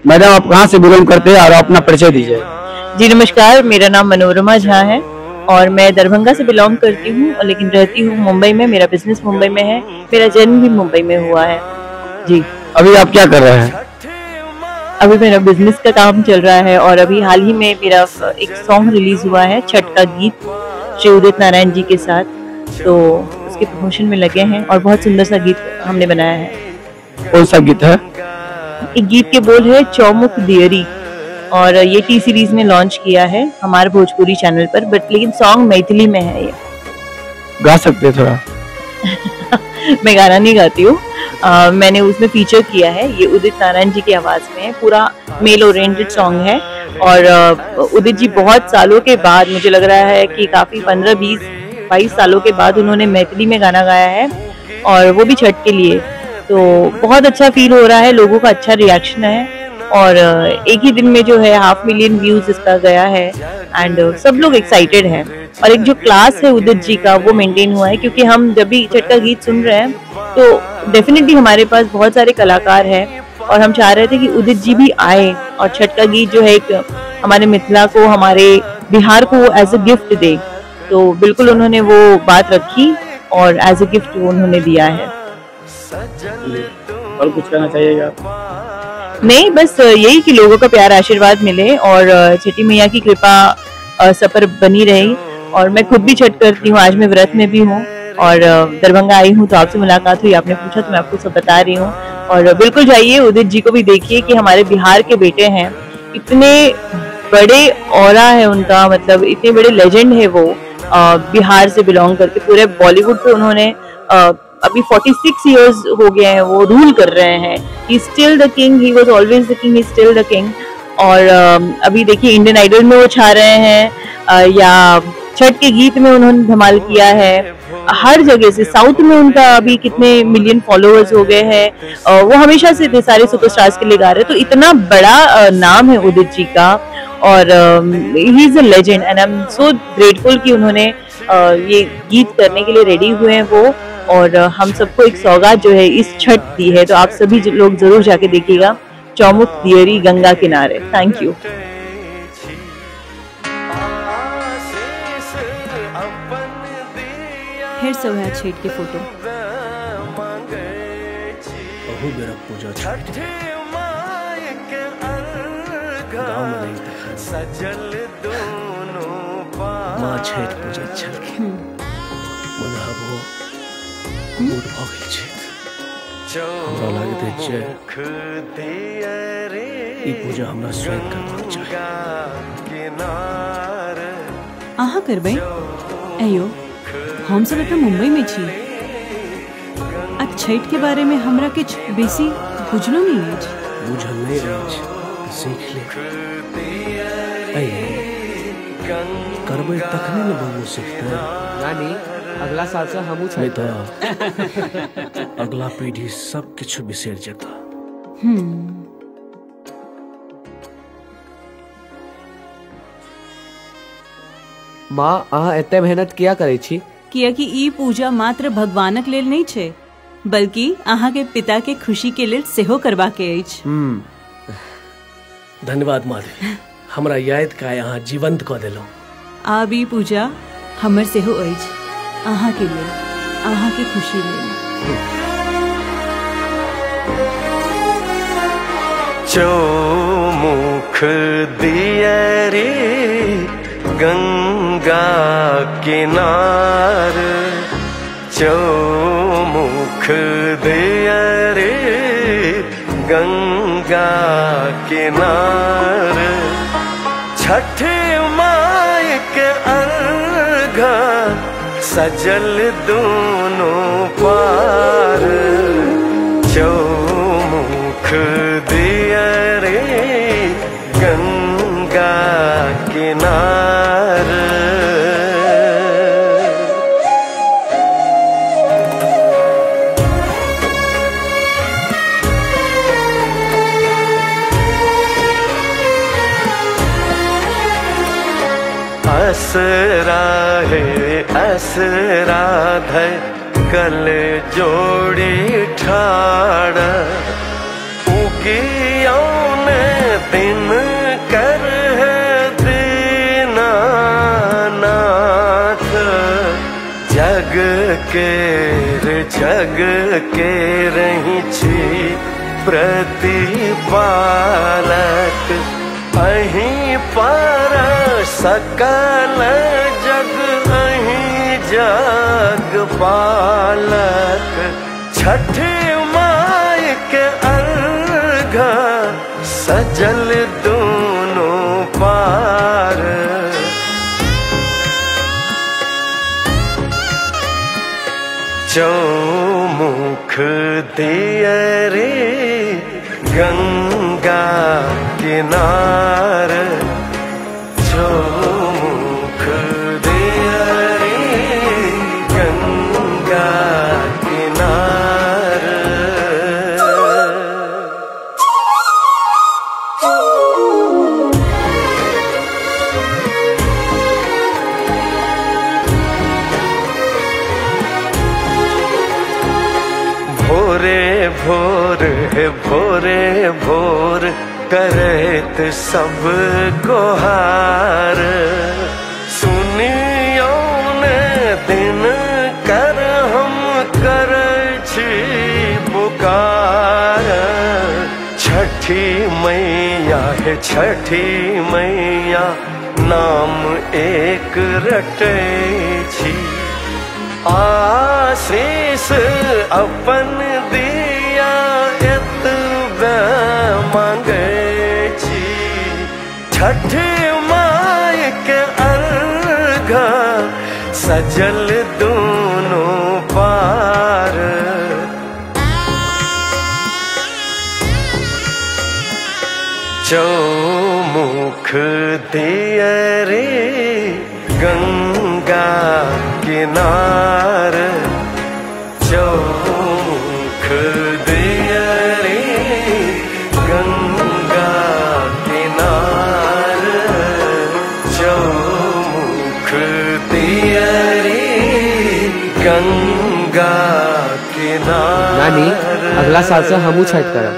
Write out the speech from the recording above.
Madam आप कहाँ से बिलोंग करते हैं और अपना परिचय दीजिए। जी नमस्कार, मेरा नाम मनोरमा झा है और मैं दरभंगा से बिलोंग करती हूँ और लेकिन रहती हूँ मुंबई में। मेरा बिजनेस मुंबई में है, मेरा जन्म भी मुंबई में हुआ है। जी अभी आप क्या कर रहे हैं? अभी मेरा बिजनेस का काम चल रहा है और अभी हाल ही में मेरा एक सॉन्ग रिलीज हुआ है, छठ का गीत श्री उदित नारायण जी के साथ, तो उसके प्रमोशन में लगे हैं और बहुत सुंदर सा गीत हमने बनाया है। कौन सा गीत है? एक गीत के बोल है चौमुख दियरी और ये टी सीरीज ने लॉन्च किया है हमारे भोजपुरी चैनल पर, बट लेकिन सॉन्ग मैथिली में है। ये गा सकते हैं थोड़ा? मैं गाना नहीं गाती हूँ, मैंने उसमें फीचर किया है। ये उदित नारायण जी की आवाज में है, पूरा मेल ओरिएंटेड सॉन्ग है और उदित जी बहुत सालों के बाद, मुझे लग रहा है कि काफी 15-20-22 सालों के बाद उन्होंने मैथिली में गाना गाया है और वो भी छठ के लिए। तो बहुत अच्छा फील हो रहा है, लोगों का अच्छा रिएक्शन है और एक ही दिन में जो है 500,000 व्यूज इसका गया है एंड सब लोग एक्साइटेड हैं। और एक जो क्लास है उदित जी का वो मेंटेन हुआ है, क्योंकि हम जब भी छठ का गीत सुन रहे हैं तो डेफिनेटली हमारे पास बहुत सारे कलाकार हैं और हम चाह रहे थे कि उदित जी भी आए और छठ का गीत जो है एक हमारे मिथिला को, हमारे बिहार को एज अ गिफ्ट दे। तो बिल्कुल उन्होंने वो बात रखी और एज अ गिफ्ट वो उन्होंने दिया है। और कुछ कहना चाहिएगा? नहीं, बस यही कि लोगों का प्यार आशीर्वाद मिले और छठी मैया की कृपा सब पर बनी रही। और मैं खुद भी छठ करती हूँ, आज मैं व्रत में भी हूँ और दरभंगा आई हूँ तो आपसे मुलाकात हुई, आपने पूछा तो मैं आपको सब बता रही हूँ। और बिल्कुल जाइए, उदित जी को भी देखिए कि हमारे बिहार के बेटे हैं, इतने बड़े ऑरा है उनका, मतलब इतने बड़े लेजेंड है वो, बिहार से बिलोंग करके पूरे बॉलीवुड पे उन्होंने अभी 46 इयर्स हो गए हैं, वो रूल कर रहे हैं। He still the king, he was always the king, he still the king. और अभी देखिए इंडियन आइडल में वो छा रहे हैं या छठ के गीत में उन्होंने धमाल किया है। हर जगह से, साउथ में उनका अभी कितने मिलियन फॉलोअर्स हो गए हैं। वो हमेशा से इतने सारे सुपरस्टार्स के लिए गा रहे हैं, तो इतना बड़ा नाम है उदित जी का और he is a legend and I am so grateful कि उन्होंने ये गीत करने के लिए रेडी हुए हैं वो, और हम सबको एक सौगात जो है इस छठ दी है। तो आप सभी लोग जरूर जाके देखिएगा, चौमुख दियरी गंगा किनारे। Thank you. फिर से हुआ छठ की फोटो। पूजा गाँव में नहीं था, माँ छठ पूजा चल के मनाबो मूड भगल छै। हमरा लागते छै ई पूजा हमरा स्वयं करबाक चाही। अहाँ करबै? अयो हम सब एतऽ मुंबई में छी आ छठ के बारे में हमरा किछ बेसी बुझलो नहीं अछि। बुझल नहीं अछि तऽ सीख ले। करबै तखने ने बबू सीखतै। नानी अगला साल से हमू नहीं तो अगला पीढ़ी सब किछु बिसर जेता। माँ अहाँ एते मेहनत किया करे छी? कियाकि ई पूजा मात्र भगवानक लेल नहीं छै, बल्कि अहाँ के पिता के खुशी के लेल सेहो करबा के अछि। धन्यवाद माधवी, हमरा याद का अहाँ जीवंत कऽ देलहुँ। आब ई पूजा हमर सेहो अछि, अहाँ के लेल, अहाँ के खुशी लेल। चौमुख दियरी गंगा किनार, चौमुख दियरी गंगा किनार, छठ माई के अर्घा सजल दोनों पार, चौमुख दियरी गंगा किनार। असरा है असरा धय कल जोड़ी ठाड़, उगियों ने दिन कर है दीनानाथ। जग के रही छी प्रतिपालक। अहीं पर सकल जग अहीं जग पालक। छठी माई के अर्घ सजल दोनों पार। चौमुख दियरे गंगा किनार। चौमुख दियरे गंगा किनार। भोरे भोर करत सब गोहार। सुनियो ने दिन कर हम कर छी पुकार। छठी मैया है छठी मैया नाम एक रटे छी। आशीष अपन दिया एतबे मांगे छी। छठी माई के अर्घ सजल दोनों पार। चौमुख दियरे गंगा किनार। चौमुख दियरे गंगा किनार। चौमुख दियरे गंगा किनार। नानी अगला साल से हमू छठ करब।